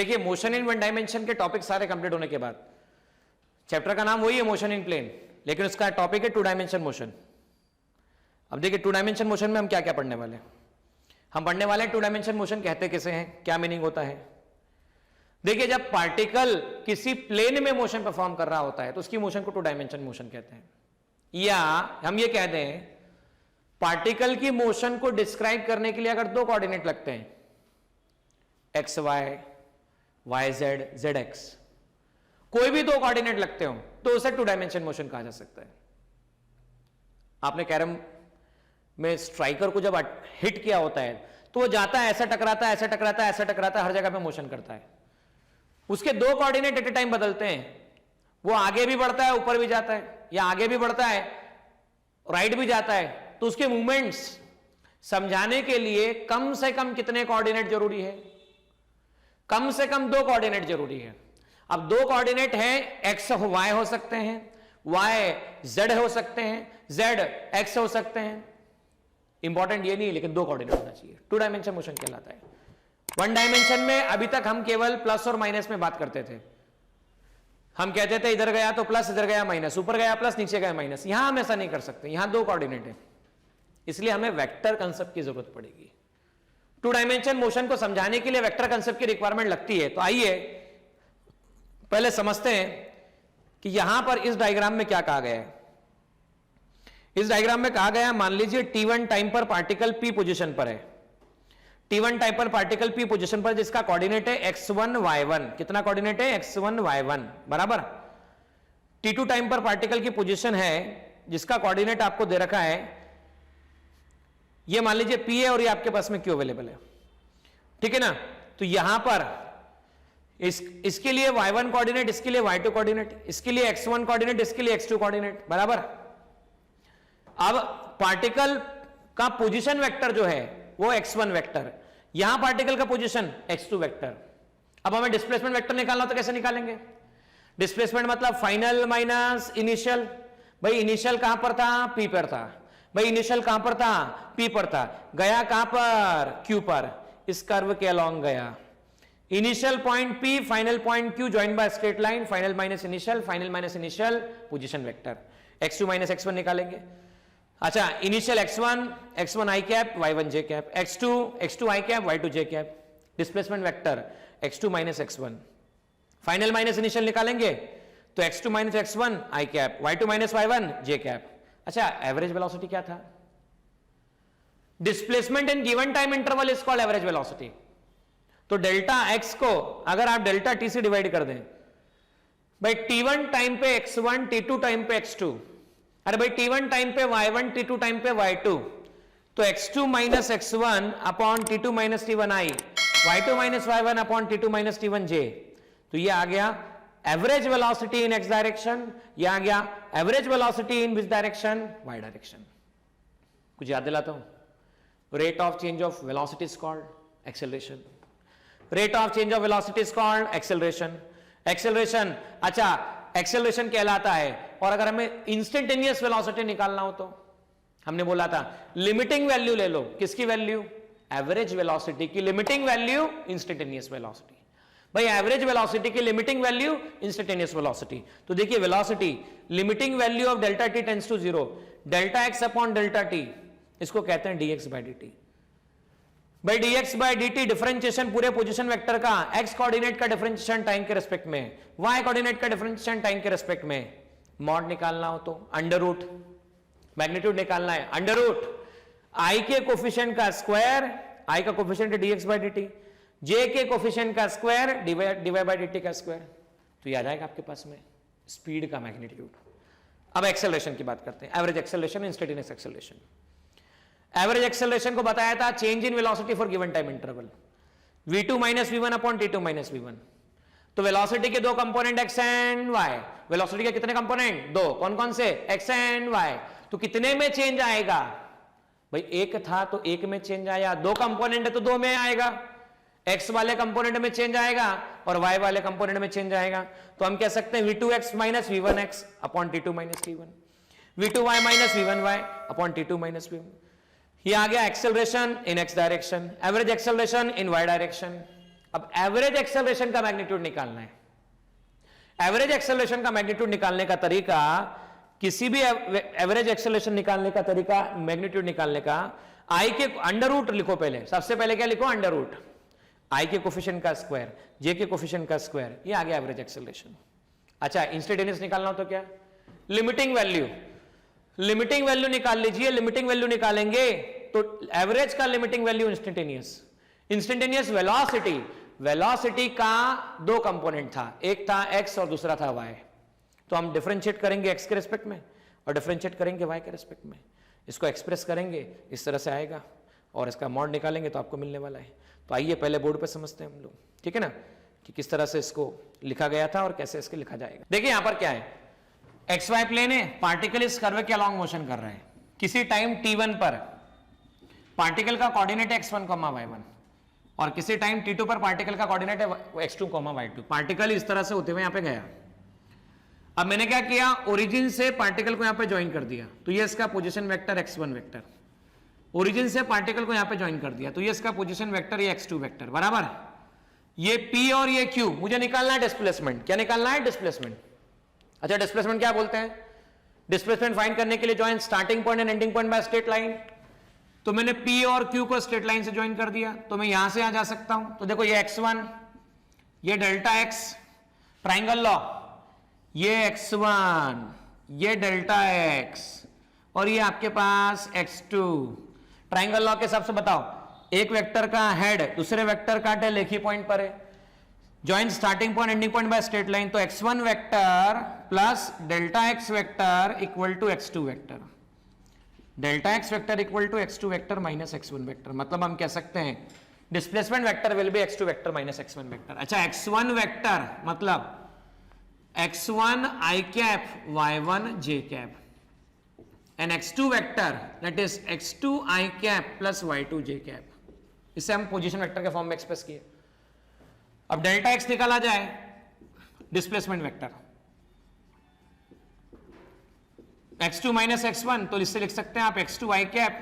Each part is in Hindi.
देखिए मोशन इन वन डायमेंशन के टॉपिक सारे कंप्लीट होने के बाद, चैप्टर का नाम वही है मोशन इन प्लेन, लेकिन उसका टॉपिक है टू डायमेंशन मोशन। अब देखिए टू डायमेंशन मोशन में हम क्या क्या पढ़ने वाले हैं। हम पढ़ने वाले हैं टू डायमेंशन मोशन कहते किसे हैं, क्या मीनिंग होता है। देखिए जब पार्टिकल किसी प्लेन में मोशन परफॉर्म कर रहा होता है तो उसकी मोशन को टू डायमेंशन मोशन कहते हैं। या हम ये कहते हैं पार्टिकल की मोशन को डिस्क्राइब करने के लिए अगर दो कोऑर्डिनेट लगते हैं, x y, y z, z x, कोई भी दो कोऑर्डिनेट लगते हो तो उसे टू डायमेंशन मोशन कहा जा सकता है। आपने कैरम में स्ट्राइकर को जब हिट किया होता है तो वो जाता है, ऐसा टकराता है, ऐसा टकराता है, ऐसा टकराता है, हर जगह पे मोशन करता है। उसके दो कोऑर्डिनेट एट ए टाइम बदलते हैं, वो आगे भी बढ़ता है, ऊपर भी जाता है, या आगे भी बढ़ता है, राइट भी जाता है। तो उसके मूवमेंट्स समझाने के लिए कम से कम कितने कोऑर्डिनेट जरूरी है, कम से कम दो कोऑर्डिनेट जरूरी है। अब दो कोऑर्डिनेट है, एक्स वाई हो सकते हैं, वाई जेड हो सकते हैं, जेड एक्स हो सकते हैं। इंपॉर्टेंट ये नहीं है, लेकिन दो कोऑर्डिनेट होना चाहिए, टू डायमेंशन मोशन कहलाता है। वन डायमेंशन में अभी तक हम केवल प्लस और माइनस में बात करते थे। हम कहते थे इधर गया तो प्लस, इधर गया माइनस, ऊपर गया प्लस, नीचे गया माइनस। यहां हम ऐसा नहीं कर सकते, यहां दो कोऑर्डिनेट है, इसलिए हमें वेक्टर कंसेप्ट की जरूरत पड़ेगी। टू डायमेंशन मोशन को समझाने के लिए वेक्टर कंसेप्ट की रिक्वायरमेंट लगती है। तो आइए पहले समझते हैं कि यहां पर इस डायग्राम में क्या कहा गया है। इस डायग्राम में कहा गया है, मान लीजिए t1 टाइम पर पार्टिकल p पोजीशन पर है, t1 टाइम पर पार्टिकल p पोजीशन पर, जिसका कोऑर्डिनेट है x1 y1। कितना कोऑर्डिनेट है, x1 y1 बराबर। t2 टाइम पर पार्टिकल की पोजीशन है जिसका कोऑर्डिनेट आपको दे रखा है, ये मान लीजिए p है और ये आपके पास में q अवेलेबल है, ठीक है ना। तो यहां पर इसके लिए y1 कोऑर्डिनेट, इसके लिए y2 कोऑर्डिनेट, इसके लिए x1 कोऑर्डिनेट, इसके लिए x2 कोऑर्डिनेट बराबर। अब पार्टिकल का पोजीशन वेक्टर जो है वो x1 वेक्टर, यहां पार्टिकल का पोजीशन x2 वेक्टर। अब हमें डिस्प्लेसमेंट वेक्टर निकालना हो तो कैसे निकालेंगे। डिस्प्लेसमेंट मतलब फाइनल माइनस इनिशियल। भाई इनिशियल कहां पर था, p पर था। भाई इनिशियल कहां पर था, p पर था, गया कहां पर, q पर, इस कर्व के अलॉन्ग गया। Initial point p, final point q, join by straight line, final minus initial, final minus initial, position vector. x2 minus x1 निकालेंगे। अच्छा initial x1 i cap, y1 j cap, x2 i cap, y2 j cap. Displacement vector x2 minus x1। Final minus initial निकालेंगे तो x2 minus x1 i cap, y2 minus y1 j cap. अच्छा एवरेज वेलोसिटी क्या था, displacement in given time interval is called average velocity. तो डेल्टा x को अगर आप डेल्टा t से डिवाइड कर दें, भाई t1 टाइम पे x1, t2 टाइम पे x2, अरे भाई t1 टाइम पे y1, t2 टाइम पे y2, तो x2 minus x1 upon t2 minus t1i, y2 minus y1 upon t2 minus t1j। तो ये आ गया एवरेज वेलोसिटी इन x डायरेक्शन, ये आ गया average velocity in which direction, y direction. कुछ याद दिलाता हूं, rate of change of velocity is called acceleration, rate of change of velocity is called acceleration. Acceleration अच्छा एक्सेलरेशन कहलाता है। और अगर हमें इंस्टेंटेनियस वेलोसिटी निकालना हो तो हमने बोला था लिमिटिंग वैल्यू ले लो, किसकी वैल्यू, एवरेज वेलोसिटी की लिमिटिंग वैल्यू इंस्टेंटेनियस वेलोसिटी। भाई एवरेज वेलोसिटी की लिमिटिंग वैल्यू इंस्टेंटेनियस वेलोसिटी। तो देखिए velocity limiting value of delta t tends to 0, delta x upon delta t, इसको कहते हैं dx बाय dt। भाई dx बाय dt डिफरेंशिएशन पूरे पोजीशन वेक्टर का, x कोऑर्डिनेट का डिफरेंशिएशन टाइम के रेस्पेक्ट में, y कोऑर्डिनेट का डिफरेंशिएशन टाइम के रेस्पेक्ट में। मॉड निकालना हो तो अंडर रूट, मैग्नीट्यूड निकालना है अंडर रूट i के कोफिशिएंट का स्क्वायर, i का कोफिशिएंट है dx बाय dt, j के कोफिशिएंट का स्क्वायर dy बाय dt का स्क्वायर। तो ये आ जाएगा आपके पास में स्पीड का मैग्नीट्यूड। अब एक्सेलरेशन की बात करते हैं, average acceleration, instantaneous acceleration. Average acceleration को बताया था change in velocity for given time interval, v2 minus v1 upon t2 minus v1। तो वेलोसिटी के दो component x and y, velocity के कितने कंपोनेंट, दो, कौन कौन से, x एंड y। तो कितने में चेंज आएगा, भाई एक था तो एक में चेंज आया, दो कंपोनेंट है तो दो में आएगा, x वाले कंपोनेंट में चेंज आएगा और y वाले कंपोनेंट में चेंज आएगा। तो हम कह सकते हैं v2x minus v1x upon t2 minus t1, v2y minus v1y upon t2 minus v1। ये आ गया acceleration in x direction, average acceleration in y direction. अब एवरेज एक्सेलरेशन का मैग्नीट्यूड निकालना है। एवरेज एक्सेलरेशन का मैग्नीट्यूड निकालने का तरीका, किसी भी एवरेज एक्सेलरेशन निकालने का तरीका, मैग्नीट्यूड निकालने का, आई के अंडर रूट लिखो पहले, सबसे पहले क्या लिखो, अंडर रूट आई के कोफिशिएंट का स्क्वायर, जे के कोफिशिएंट का स्क्वायर, ये आ गया एवरेज एक्सेलरेशन। अच्छा, इंस्टेंटेनियस निकालना हो तो क्या, लिमिटिंग वैल्यू, लिमिटिंग वैल्यू निकाल लीजिए। लिमिटिंग वैल्यू निकालेंगे तो एवरेज का limiting value instantaneous, instantaneous velocity, velocity का दो कंपोनेंट था, एक था एक्स और दूसरा था वाई, तो हम डिफरेंशिएट करेंगे एक्स के रेस्पेक्ट में और डिफरेंशिएट करेंगे वाई के रेस्पेक्ट में, इसको एक्सप्रेस करेंगे इस तरह से आएगा और इसका मॉड निकालेंगे तो आपको मिलने वाला है। तो आइए पहले बोर्ड पे समझते हैं हम लोग, ठीक है ना, कि किस तरह से इसको लिखा गया था और कैसे इसके लिखा जाएगा। देखिए यहां पर क्या है, एक्स वाई प्लेन है, पार्टिकल इस कर्व के अलॉन्ग मोशन कर रहा है, किसी टाइम t1 पर पार्टिकल का कोऑर्डिनेट x1, y1 और किसी टाइम t2 पर पार्टिकल का कोऑर्डिनेट है x2, y2। पार्टिकल इस तरह से होते हुए यहां पे गया। अब मैंने क्या किया, ओरिजिन से पार्टिकल को यहां पे ज्वाइन कर दिया, तो ये इसका position vector x1 vector, origin से पार्टिकल को यहां पे ज्वाइन कर दिया तो ये इसका पोजीशन वेक्टर, ये x2 वेक्टर, बराबर। ये p और ये q, मुझे निकालना है डिस्प्लेसमेंट। क्या निकालना है, डिस्प्लेसमेंट। अच्छा, डिस्प्लेसमेंट क्या बोलते हैं, डिस्प्लेसमेंट फाइंड करने के लिए join starting point and ending point by straight line. तो मैंने p और q को स्ट्रेट लाइन से ज्वाइन कर दिया, तो मैं यहां से आ जा सकता हूं। तो देखो ये x1, ये डेल्टा x, ट्राइंगल लॉ, ये x1, ये डेल्टा x और ये आपके पास x2। ट्राइंगल लॉ के हिसाब से बताओ, एक वेक्टर का हेड दूसरे वेक्टर का टेल एक ही पॉइंट पर है, join starting point ending point by straight line, तो x1 vector plus delta x vector equal to x2 vector, delta x vector equal to x2 vector minus x1 vector. मतलब हम कह सकते हैं displacement vector will be x2 vector minus x1 vector. अच्छा, x1 वेक्टर मतलब x1 i cap y1 j cap and x2 vector that is x2 i cap plus y2 j cap, इसे हम पोजीशन वेक्टर के फॉर्म में एक्सप्रेस किए। अब डेल्टा x निकाला जाए, displacement vector x2 minus x1, तो इससे लिख सकते हैं आप x2 i cap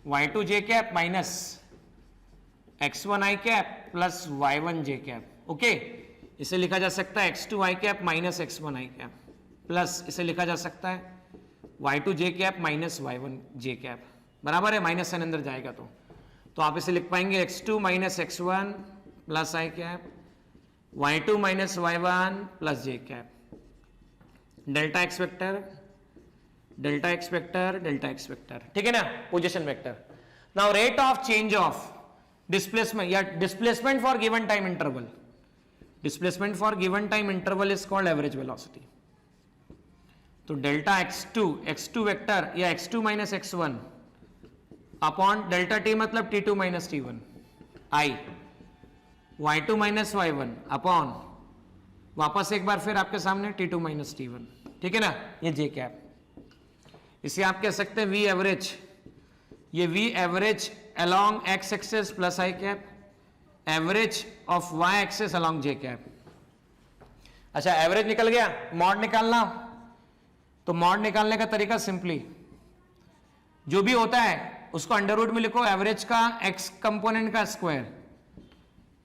y2 j cap minus x1 i cap plus y1 j cap. Okay, इसे लिखा जा सकता है x2 i cap minus x1 i cap plus इसे लिखा जा सकता है y2 j cap minus y1 j cap, बराबर है, माइनस साइन अंदर जाएगा तो आप इसे लिख पाएंगे x2 minus x1 plus i cap y2 minus y1 plus j cap, delta x vector, delta x vector, delta x vector, ठीक है ना, position vector. Now rate of change of displacement या displacement for given time interval, displacement for given time interval is called average velocity. तो डेल्टा x2 वेक्टर या x2 minus x1 upon delta t मतलब t2 minus t1 i, y2 minus y1 upon वापस एक बार फिर आपके सामने t2 माइनस t1, ठीक है ना, ये j कैप। इसे आप कह सकते हैं v एवरेज, ये v average along x axis plus i cap, average of y axis along j cap. अच्छा, एवरेज निकल गया, मॉड निकालना, तो मॉड निकालने का तरीका सिंपली जो भी होता है उसको अंडर रूट में लिखो, एवरेज का x कंपोनेंट का स्क्वायर,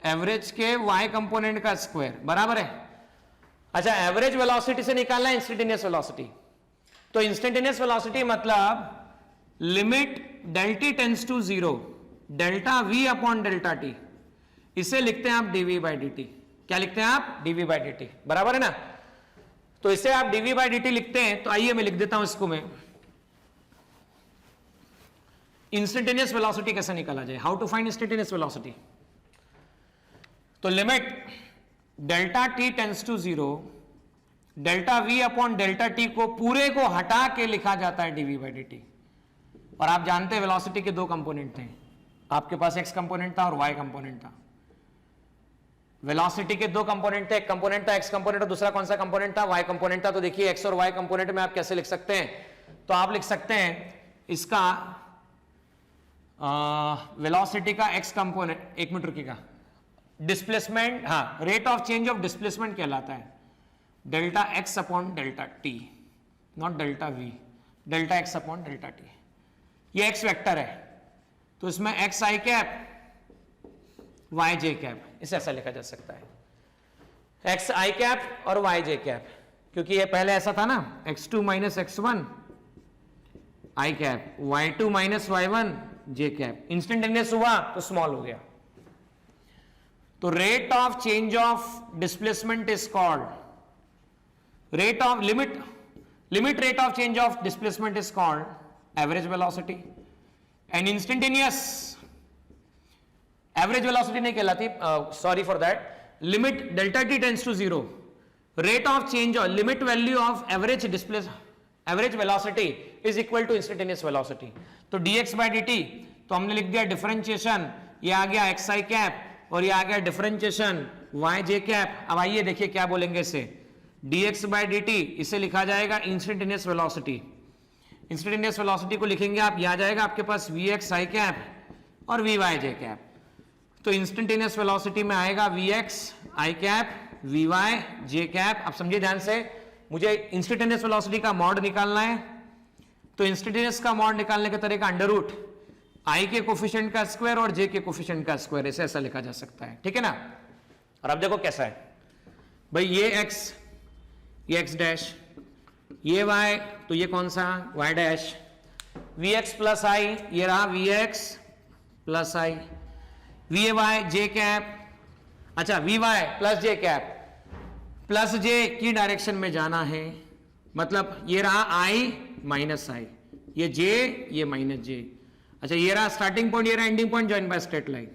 एवरेज के y कंपोनेंट का स्क्वायर, बराबर है। अच्छा, एवरेज वेलोसिटी से निकालना है इंस्टेंटेनियस वेलोसिटी, तो इंस्टेंटेनियस वेलोसिटी मतलब limit del t tends to 0 delta v upon delta t, इसे लिखते हैं आप dv बाई dt। क्या लिखते हैं आप, dv बाई dt, बराबर है ना। तो इसे आप dv बाई dt लिखते हैं, तो आइए मैं लिख देता हूं इसको, मैं इंस्टेंटेनियस वेलोसिटी कैसे निकाला जाए, how to find instantaneous velocity. तो limit delta t tends to 0 delta v upon delta t को पूरे को हटा के लिखा जाता है dv बाई dt। और आप जानते हैं वेलोसिटी के दो कंपोनेंट थे, आपके पास x कंपोनेंट था और y कंपोनेंट था। वेलोसिटी के दो कंपोनेंट थे, एक कंपोनेंट था x कंपोनेंट और दूसरा कौन सा कंपोनेंट था, y कंपोनेंट था। तो देखिए x और y कंपोनेंट में आप कैसे लिख सकते हैं, तो आप लिख सकते हैं इसका वेलोसिटी का x कंपोनेंट, एक मिनट रुकिएगा, डिस्प्लेसमेंट, हाँ, rate of change of displacement कहलाता है delta x upon delta t, not delta v, delta x upon delta t। ये x वेक्टर है, तो इसमें x i cap y j cap, इसे ऐसा लिखा जा सकता है, एक्स आई कैप और वाई जे कैप, क्योंकि ये पहले ऐसा था ना, x2 minus x1 i cap, y2 minus y1 J cap, instantaneous हुआ तो स्मॉल हो गया। तो rate of change of displacement is called rate of limit rate of change of displacement is called average velocity, and instantaneous average velocity नहीं कहलाती, sorry for that, limit delta t tends to zero, rate of change और limit value of average velocity is equal to instantaneous velocity. तो dx बाई dt, तो हमने लिख दिया डिफरेंशिएशन, ये आ गया एक्स आई कैप और ये आ गया डिफरेंशिएशन वाई जे कैप। अब आइए देखिए क्या बोलेंगे इसे, dx बाई dt इसे लिखा जाएगा इंस्टेंटेनियस वेलोसिटी। इंस्टेंटेनियस वेलोसिटी को लिखेंगे आप, यह आ जाएगा आपके पास vx आई कैप और vy जे कैप। तो इंस्टेंटेनियस वेलोसिटी में आएगा vx i cap vy j cap. अब समझिए ध्यान से, मुझे इंस्टेंटेनियस वेलोसिटी का मॉड निकालना है, तो इंस्टेंटेनियस का मॉड निकालने का तरीका अंडर रूट आई के कोफिशिएंट का स्क्वायर और जे के कोफिशिएंट का स्क्वायर, इसे ऐसा लिखा जा सकता है, ठीक है ना। और अब देखो कैसा है भाई, ये x, ये x डैश, ये y, तो ये कौन सा y डैश, vx प्लस आई, ये रहा vx प्लस आई, vy जे कैप, अच्छा vy plus j cap, plus जे की डायरेक्शन में जाना है, मतलब ये रहा i माइनस आई, ये j ये माइनस जे, अच्छा ये रहा स्टार्टिंग पॉइंट, ये रहा ending point join by straight line,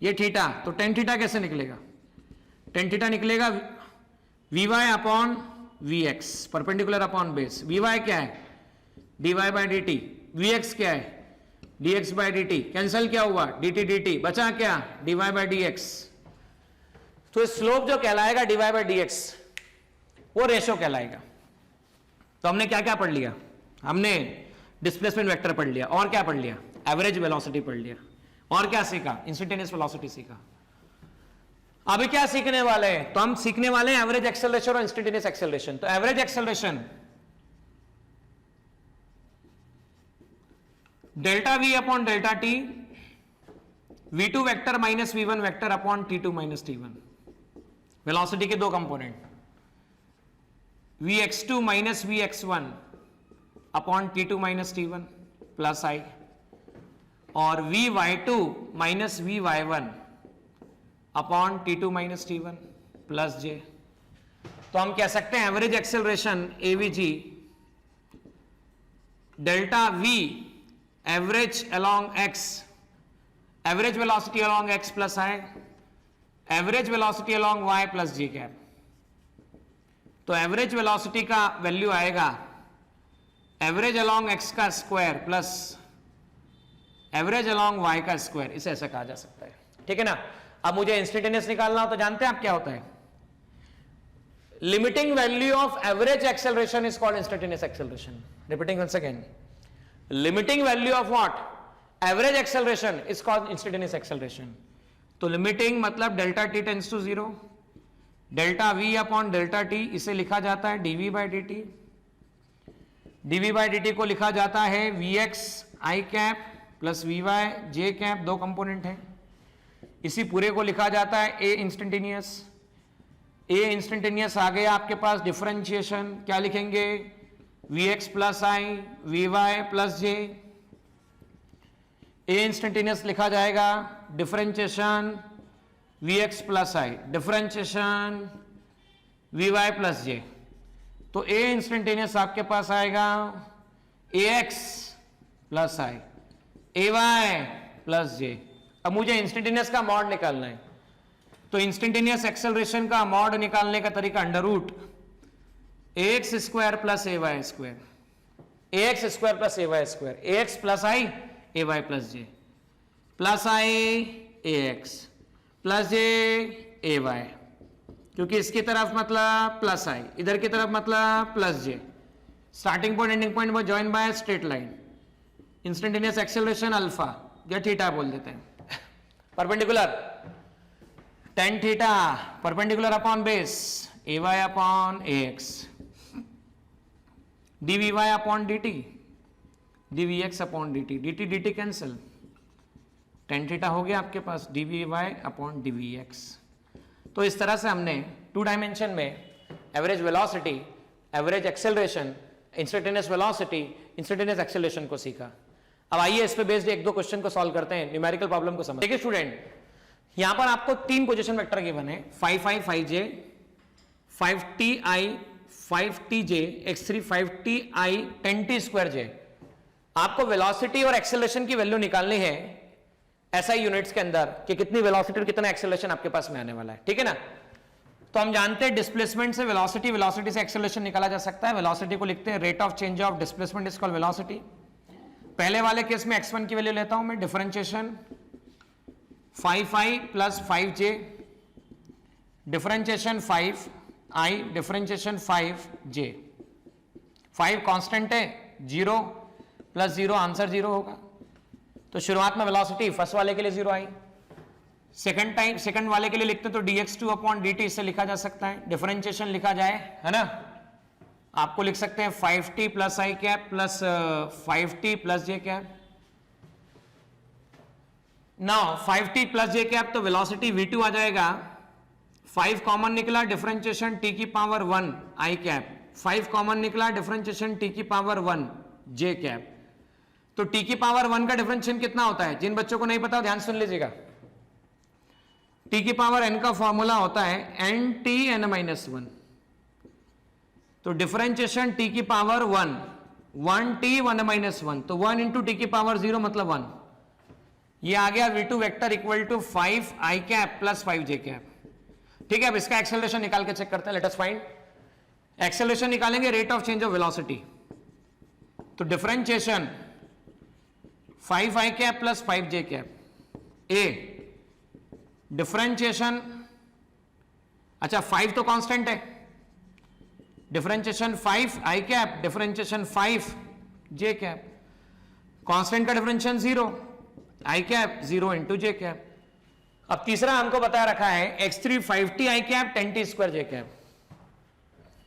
ये थीटा, तो टेन थीटा कैसे निकलेगा, टेन थीटा निकलेगा vy upon vx perpendicular upon base, vy क्या है dy बाई dt, vx क्या है dx बाई dt, कैंसिल क्या हुआ dt dt, बचा क्या dy बाई dx। तो स्लोप जो कहलाएगा dy बाई dx वो रेशो कहलाएगा। तो हमने क्या क्या पढ़ लिया, हमने डिस्प्लेसमेंट वेक्टर पढ़ लिया, और क्या पढ़ लिया, एवरेज वेलोसिटी पढ़ लिया, और क्या सीखा, इंस्टेंटेनियस वेलोसिटी सीखा। अभी क्या सीखने वाले हैं, तो हम सीखने वाले हैं एवरेज एक्सेलरेशन और इंस्टेंटेनियस एक्सेलरेशन। तो average acceleration delta v upon delta t, v2 vector minus v1 vector upon t2 minus t1, velocity के दो component, vx2 minus vx1 upon t2 minus t1 plus i, और vy2 minus vy1 upon t2 minus t1 plus j. तो हम कह सकते हैं average acceleration avg delta v average along x, average velocity along x plus i, average velocity along y plus ji cap. तो एवरेज वेलोसिटी का वैल्यू आएगा एवरेज अलोंग x का square plus average along y का स्क्वायर, इसे ऐसा कहा जा सकता है, ठीक है ना। अब मुझे इंस्टेंटेनियस निकालना हो तो जानते हैं आप क्या होता है, limiting value of average acceleration is called instantaneous acceleration. Repeating once again, limiting value of what, average acceleration is called instantaneous acceleration. तो लिमिटिंग मतलब delta t tends to zero, delta v upon delta t, इसे लिखा जाता है dv by dt, dv by dt को लिखा जाता है vx i cap plus vy j cap, दो कंपोनेंट है। इसी पूरे को लिखा जाता है a इंस्टेंटेनियस, a इंस्टेंटेनियस आ गया आपके पास डिफरेंशिएशन, क्या लिखेंगे vx plus I vy plus J, a instantaneous लिखा जाएगा डिफरेंशिएशन vx प्लस आई, डिफरेंशिएशन vy प्लस जे। तो a इंस्टेंटेनियस आपके पास आएगा ax plus i ay plus जे। अब मुझे इंस्टेंटेनियस का मॉड निकालना है, तो इंस्टेंटेनियस एक्सेलरेशन का मॉड निकालने का तरीका under root ax square plus ay square, ax square plus ay square, ax plus i ay plus j, plus i ax plus j ay, क्योंकि इसकी तरफ मतलब प्लस आई, इधर की तरफ मतलब plus j, starting point ending point वो join by straight line, instantaneous acceleration alpha या थीटा बोल देते हैं, perpendicular tan theta perpendicular upon base ay upon ax, dvy upon dt, dvx upon dt, dt dt cancel, tan theta हो गया आपके पास dvy अपॉन dvx। तो इस तरह से हमने 2 डायमेंशन में average velocity, average acceleration, instantaneous velocity, instantaneous acceleration को सीखा। अब आइए इस पे बेस्ड एक दो क्वेश्चन को सॉल्व करते हैं, न्यूमेरिकल प्रॉब्लम को समझ। देखिए स्टूडेंट, यहां पर आपको 3 पोजीशन वेक्टर गिवन है, 5i 5j, 5ti 5tj, x3 5ti 10t2j। आपको वेलोसिटी और एक्सेलरेशन की वैल्यू निकालनी है SI यूनिट्स के अंदर कि कितनी वेलोसिटी और कितना एक्सेलरेशन आपके पास में आने वाला है, ठीक है ना। तो हम जानते हैं डिस्प्लेसमेंट से वेलोसिटी, वेलोसिटी से एक्सेलरेशन निकाला जा सकता है। वेलोसिटी को लिखते हैं rate of change of displacement is called velocity. पहले वाले केस में x1 की वैल्यू लेता हूं मैं, differentiation 5i plus 5j, differentiation 5i, differentiation 5j। 5 constant है, 0 प्लस 0 आंसर 0 होगा। तो शुरुआत में वेलोसिटी फर्स्ट वाले के लिए 0 आई, सेकंड वाले के लिए लिखते तो dx2 अपॉन dt इससे लिखा जा सकता है। डिफरेंशिएशन लिखा जाए, है ना, आपको लिख सकते हैं 5t प्लस आई cap plus 5t plus j cap. Now 5t plus j cap तो वेलोसिटी v2 आ जाएगा, 5 कॉमन निकला, डिफरेंशिएशन t की पावर 1 आई कैप, 5 कॉमन निकला, डिफरेंशिएशन t की पावर 1 जे कैप। तो t की पावर 1 का डिफरेंशिएशन कितना होता है, जिन बच्चों को नहीं पता ध्यान सुन लीजिएगा। t की पावर n का फॉर्मूला होता है nt n माइनस 1। तो डिफरेंशिएशन t की पावर 1, 1t 1 माइनस 1, तो 1 इंटू टी की पावर 0 मतलब 1। ये आ गया v2 vector equal to 5 i cap plus 5 j cap. ठीक है, अब इसका एक्सेलरेशन निकाल के चेक करते हैं। लेट अस फाइंड एक्सेलरेशन, निकालेंगे rate of change of velocity. तो differentiation 5 i cap plus 5 j cap ए, डिफरेंशिएशन, अच्छा 5 तो कांस्टेंट है, differentiation 5 i cap, differentiation 5 j cap. Constant का differentiation 0, i cap 0 into j cap. अब तीसरा हमको बता रखा है x3 5t i cap 10t2 j cap.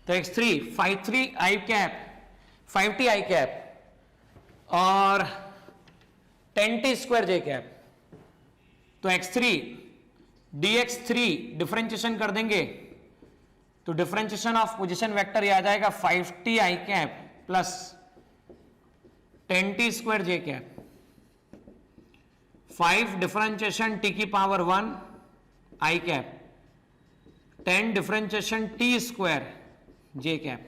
तो x3 5t i cap 5t i cap और 10t2 j कैप। तो x3 dx3 डिफरेंशिएशन कर देंगे तो डिफरेंशिएशन ऑफ पोजीशन वेक्टर ये आ जाएगा 5t i cap plus 10t2 j cap. 5 differentiation t की power 1 i cap, 10 differentiation t square j cap.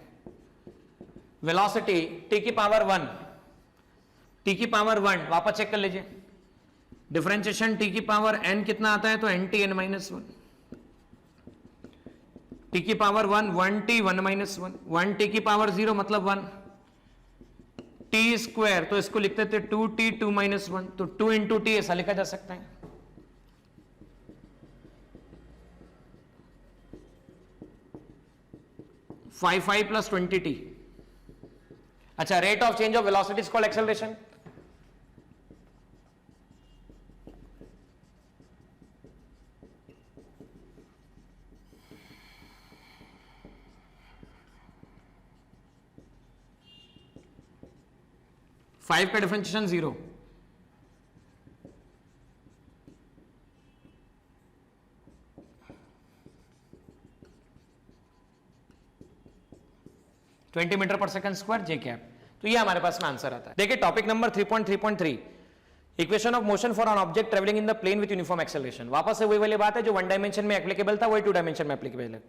Velocity t की पावर 1, t की पावर 1 वापस चेक कर लीजिए, डिफरेंशिएशन t की पावर n कितना आता है तो nt n माइनस 1, t की पावर 1 1t 1 माइनस 1, 1t की पावर 0 मतलब 1, t स्क्वायर तो इसको लिखते थे 2t 2 माइनस 1, तो 2 इंटू टी ऐसा लिखा जा सकता है। Five plus 20t। अच्छा, rate of change of velocity is called acceleration. Five का differentiation 0, twenty metre per second square j cap. तो ये हमारे पास में आंसर आता है। देखिए topic number 3.3.3, equation of motion for an object travelling in the plane with uniform acceleration. वापस से वही वाली बात है जो 1 डायमेंशन में एप्लीकेबल था वही 2 डायमेंशन में एप्लीकेबल है।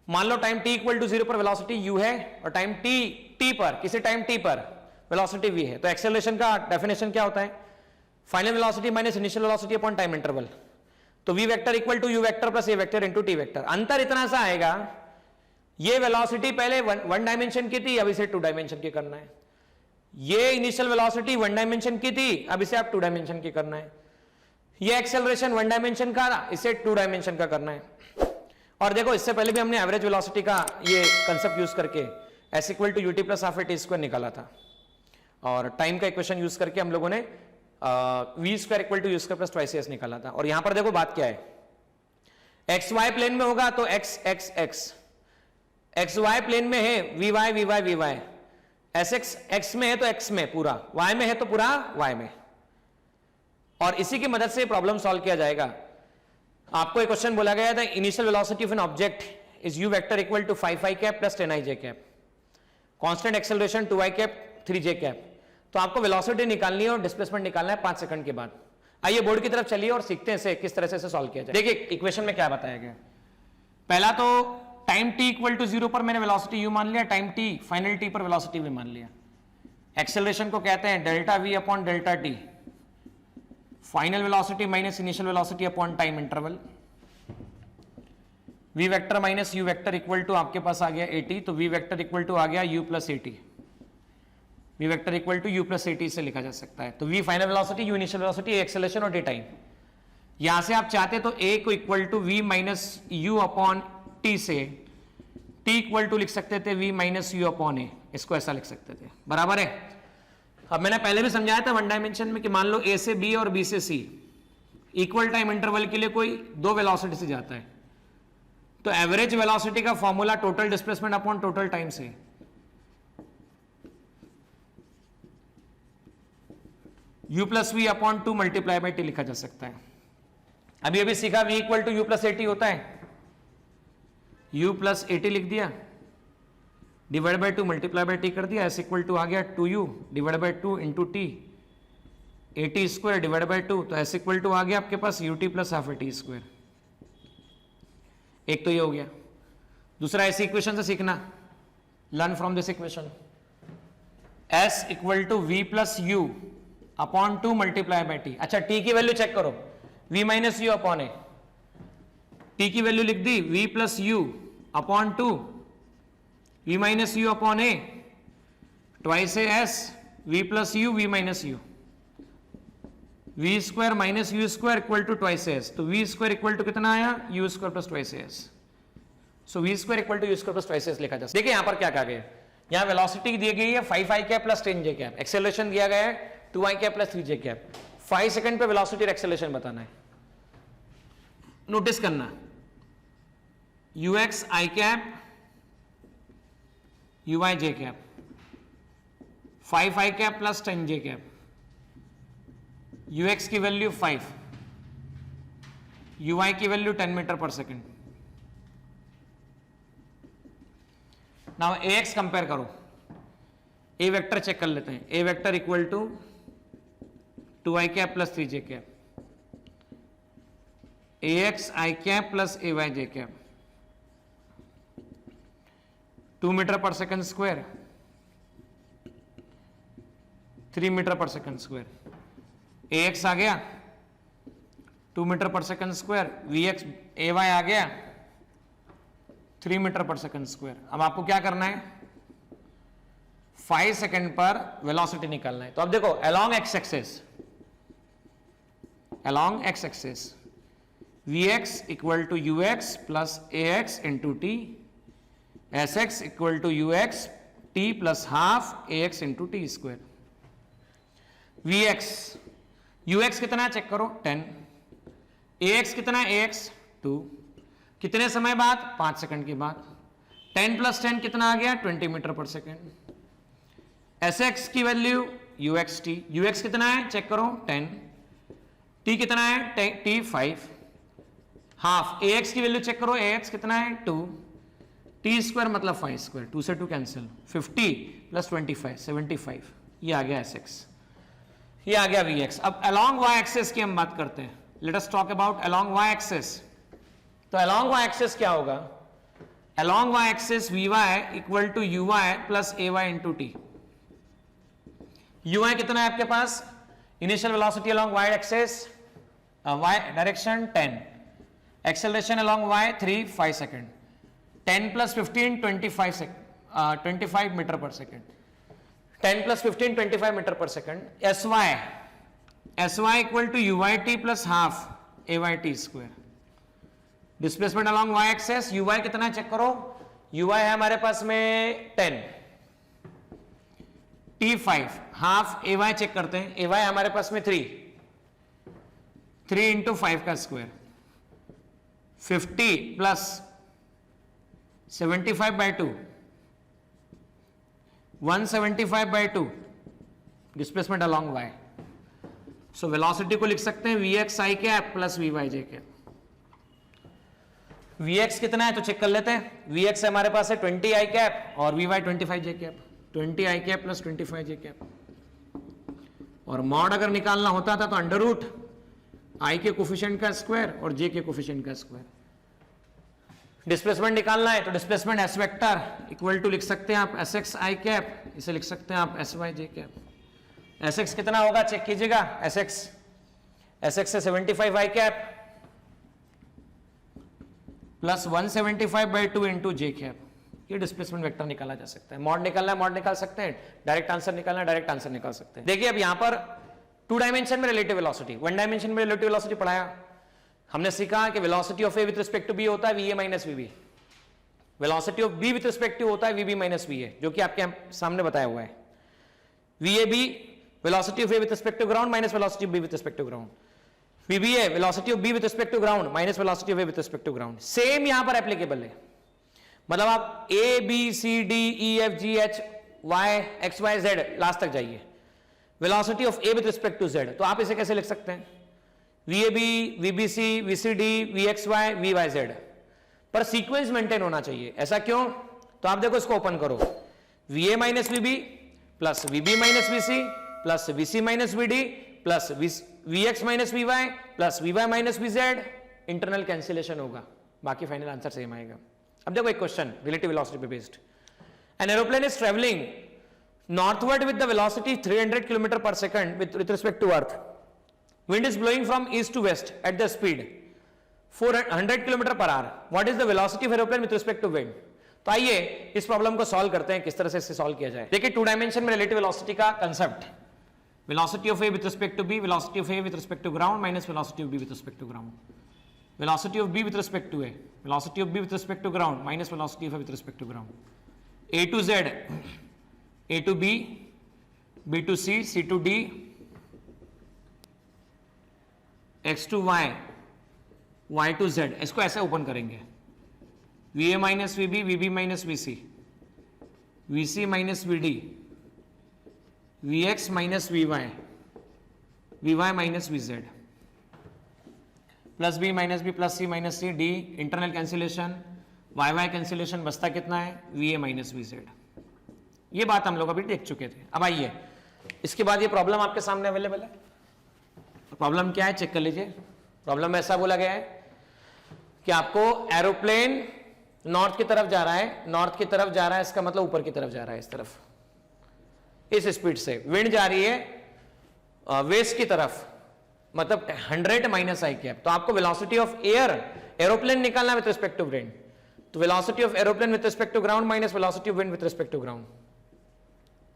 मान लो टाइम t इक्वल टू 0 पर वेलोसिटी u है और टाइम t पर, किसी टाइम t पर वेलोसिटी v है। तो एक्सेलरेशन का डेफिनेशन क्या होता है, final velocity minus initial velocity upon time interval. तो v vector equal to u vector plus a vector into t vector. अंतर इतना सा आएगा, ये वेलोसिटी पहले 1 डायमेंशन की थी, अब इसे 2 डायमेंशन की करना है। ये इनिशियल वेलोसिटी 1 डायमेंशन की थी, अब इसे आप 2 डायमेंशन की करना है। ये एक्सेलरेशन 1 डायमेंशन का, इसे 2 डायमेंशन का करना है। और देखो इससे पहले भी हमने एवरेज वेलोसिटी का ये कंसेप्ट यूज करके s equal to ut plus half a t square निकाला था, और टाइम का इक्वेशन यूज करके हम लोगों ने v square equal to u square plus twice s निकाला था। और यहां पर देखो बात क्या है, एक्स वाई प्लेन में होगा तो x x x, x y plane में है vy vy vy, s x x में है तो x में पूरा, y में है तो पूरा y में। और इसी की मदद से प्रॉब्लम सॉल्व किया जाएगा। आपको एक क्वेश्चन बोला गया था, initial velocity of an object is u vector equal to 5i cap plus 10i j cap, constant acceleration 2i cap 3j cap. तो आपको वेलोसिटी निकालनी है और डिस्प्लेसमेंट निकालना है 5 सेकंड के बाद। आइए बोर्ड की तरफ चलिए और सीखते हैं इसे किस तरह से सॉल्व किया जाए। देखिए इक्वेशन में क्या बताया गया, पहला तो टाइम t इक्वल टू 0 पर मैंने वेलोसिटी u मान लिया, टाइम t फाइनल t पर वेलोसिटी v मान लिया। एक्सेलरेशन को कहते हैं delta v upon delta t, final velocity minus initial velocity upon time interval. v vector minus u vector equal to आपके पास आ गया at, तो v वेक्टर इक्वल टू आ गया u plus at, v vector equal to u plus at से लिखा जा सकता है। तो v final velocity, u initial velocity, acceleration और t टाइम। यहां से आप चाहते तो a को equal to v minus u upon t से t इक्वल टू लिख सकते थे v minus u upon a, इसको ऐसा लिख सकते थे, बराबर है। अब मैंने पहले भी समझाया था वन डायमेंशन में कि मान लो a से b और b से c इक्वल टाइम इंटरवल के लिए कोई दो वेलोसिटी से जाता है, तो एवरेज वेलोसिटी का formula total displacement upon total time से, u plus v upon 2 multiply by t लिखा जा सकता है। अभी अभी सीखा v equal to u plus a t होता है, u प्लस एटी लिख दिया, divide by 2 multiply by t कर दिया, s इक्वल टू आ गया 2u divide by 2 into T, eighty square divide by 2, तो s इक्वल टू आ गया आपके पास ut plus half eighty square. एक तो ये हो गया। दूसरा ऐसी इक्वेशन से सीखना, learn from this equation, s equal to v plus u upon 2 multiply by t. अच्छा t की वैल्यू चेक करो, v minus u upon a, t की वैल्यू लिख दी v plus u upon 2, v minus u upon a twice a s, v plus u v minus u, v square minus u square equal to twice s, तो v स्क्वायर इक्वल टू कितना आया u square plus twice s. So v square equal to u square plus twice s लिखा जा सकता है। देखिए यहां पर क्या कहा गया, यहां वेलोसिटी दी गई है 5i cap plus 10j cap, acceleration दिया गया है 2i cap plus 3j cap. 5 second पे वेलोसिटी और एक्सेलरेशन बताना है। नोटिस करना, ux i cap ui j cap, 5i cap plus 10j cap, ux की वैल्यू 5, ui की value 10 metre per second. Now ax compare करो, a वेक्टर चेक कर लेते हैं, a vector equal to 2i cap plus 3j cap, ax i cap plus ay j cap, 2 metre per second square, 3 metre per second square, ax आ गया 2 metre per second square, vx ay आ गया 3 मीटर पर सेकेंड स्क्वायर। अब आपको क्या करना है, 5 सेकेंड पर वेलोसिटी निकालना है। तो अब देखो along x axis vx equal to ux plus ax into t, sx equal to ux t plus half ax into t square. vx ux कितना चेक करो 10, ax कितना है ax 2, कितने समय बाद 5 सेकंड के बाद, 10 प्लस 10 कितना आ गया 20 मीटर पर सेकंड। sx की वैल्यू ux कितना है चेक करो 10, t कितना है t 5, हाफ ax की वैल्यू चेक करो ax कितना है 2, t स्क्वायर मतलब 5 स्क्वायर, 2 से 2 कैंसिल, 50 प्लस 25 75, ये आ गया sx, ये आ गया vx। अब अलोंग y एक्सेस की हम बात करते हैं, let us talk about along y axis. तो अलोंग y एक्सेस क्या होगा, along y axis vy equal to uy plus ay into t. uy कितना है आपके पास, initial velocity along y axis y direction 10, acceleration along y 3 5 second, 10 plus 15 25 metre per second, 10 plus 15 25 metre per second. sy equal to uy t plus half ay t square. Displacement along y axis, uy कितना चेक करो, uy है हमारे पास में 10, t 5, हाफ ay चेक करते हैं, ay हमारे पास में 3 इंटू 5 का square, 50 plus 75 by 2, 175 by 2 displacement along y। So velocity को लिख सकते हैं vx i cap plus vy j cap. vx कितना है तो चेक कर लेते हैं। vx हमारे पास है 20 i कैप और vy 25 j cap, 20 i cap plus 25 j cap. और मॉड अगर निकालना होता था तो अंडर रूट i के कोफिशिएंट का स्क्वायर और j के कोफिशिएंट का स्क्वायर। डिस्प्लेसमेंट निकालना है तो displacement s vector equal to लिख सकते हैं आप एस एक्स आई कैप, इसे लिख सकते हैं आप S Y j cap. S x कितना होगा चेक कीजिएगा, एस एक्स से 75 आई कैप प्लस 175/2 इंटू जे कैप। ये डिस्प्लेसमेंट वेक्टर निकाला जा सकता है। मॉड निकालना है मॉड निकाल सकते हैं, डायरेक्ट आंसर निकालना है डायरेक्ट आंसर निकाल सकते हैं। देखिए अब यहां पर 2 डायमेंशन में रिलेटिव वेलोसिटी, 1 डायमेंशन में रिलेटिव वेलोसिटी पढ़ाया हमने, सीखा कि velocity of A with respect to B होता है VA minus VB, velocity of B with respect to होता है वीबी माइनस वीए, जो कि आपके सामने बताया हुआ है। VA B velocity of A with respect to ground minus velocity of B with respect to ground, VBA velocity of B with respect to ground minus velocity of A with respect to ground. Same यहां पर एप्लीकेबल है, मतलब आप A B C D E F G H Y X Y Z last तक जाइए, velocity of A with respect to Z, तो आप इसे कैसे लिख सकते हैं VAB, VBC, VCD, VXY, VYZ, पर सीक्वेंस मेंटेन होना चाहिए। ऐसा क्यों? तो आप देखो इसको ओपन करो, VA minus VB plus VB minus VC plus VC minus VD plus VX minus VY plus VY minus VZ, internal cancellation होगा, बाकी फाइनल आंसर सेम आएगा। अब देखो एक क्वेश्चन रिलेटिव वेलोसिटी पे based, an aeroplane is travelling northward with the velocity 300 kilometre per second with respect to earth, wind is blowing from east to west at the speed 400 km per hour, what is the velocity of aeroplane with respect to wind? तो आइए इस प्रॉब्लम को सॉल्व करते हैं, किस तरह से इसे सॉल्व किया जाए। देखिए 2 डायमेंशन में रिलेटिव वेलोसिटी का concept, velocity of A with respect to B, velocity of A with respect to ground minus velocity of B with respect to ground, velocity of B with respect to A, velocity of B with respect to ground minus velocity of A with respect to ground, A to Z, A to B, B to C, C to D, x to y, y to z, इसको ऐसे ओपन करेंगे, va minus vb, vb minus vc, vc minus vd, vx minus vy, vy minus vz, plus b minus b plus c minus c, d internal cancellation, y cancellation, बचता कितना है va माइनस vz। ये बात हम लोग अभी देख चुके थे। अब आइए इसके बाद ये प्रॉब्लम आपके सामने अवेलेबल है। प्रॉब्लम क्या है चेक कर लीजिए। प्रॉब्लम में ऐसा बोला गया है कि आपको एरोप्लेन नॉर्थ की तरफ जा रहा है, नॉर्थ की तरफ जा रहा है इसका मतलब ऊपर की तरफ जा रहा है, इस तरफ, इस स्पीड से। विंड जा रही है वेस्ट की तरफ, मतलब 100 माइनस आई कैप। तो आपको वेलोसिटी ऑफ एयर एरोप्लेन निकालना विद रिस्पेक्ट टू विंड, तो velocity of aeroplane with respect to ground minus velocity of wind with respect to ground.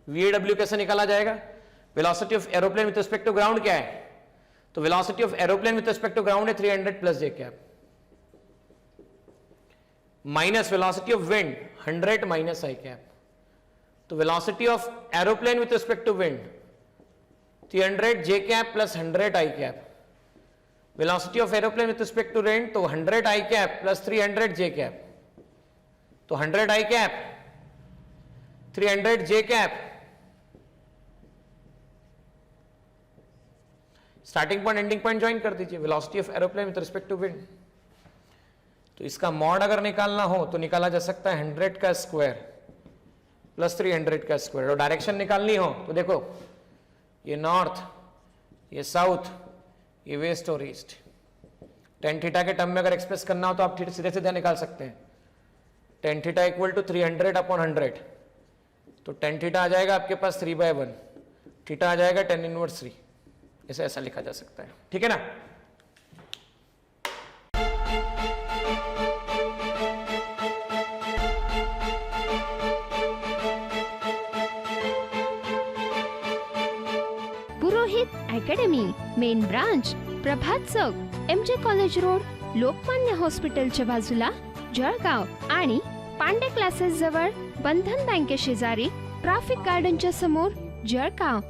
VAW कैसे निकाला जाएगा? Velocity of aeroplane with respect to ground क्या है? तो velocity of aeroplane with respect to ground है 300 plus j cap, minus velocity of wind 100 minus i cap. तो velocity of aeroplane with respect to wind 300 j cap plus 100 i cap, velocity of aeroplane with respect to wind तो 100 i cap plus 300 j cap, तो 100 i cap 300 j cap, starting point ending point join कर दीजिए, velocity of aeroplane with respect to wind. तो इसका मॉड अगर निकालना हो तो निकाला जा सकता है 100 का स्क्वायर प्लस 300 का स्क्वायर। और डायरेक्शन निकालनी हो तो देखो ये नॉर्थ, ये साउथ, ये वेस्ट और ईस्ट। टेन थीटा के टर्म में अगर एक्सप्रेस करना हो तो आप सीधे सीधे निकाल सकते हैं। Tan theta equal to 300 upon 100, तो टेन थीटा आ जाएगा आपके पास 3/1, थीटा आ जाएगा 10 इनवर्स 3। इसे ऐसा लिखा जा सकता है, ठीक है ना। पुरोहित अकॅडमी, मेन ब्रांच प्रभात चौक, MJ कॉलेज रोड, लोकमान्य हॉस्पिटलच्या बाजूला, जळगाव आणि पांडे क्लासेस जवळ, बंधन बँके शेजारी, ट्रॅफिक गार्डनच्या समोर, जळगाव।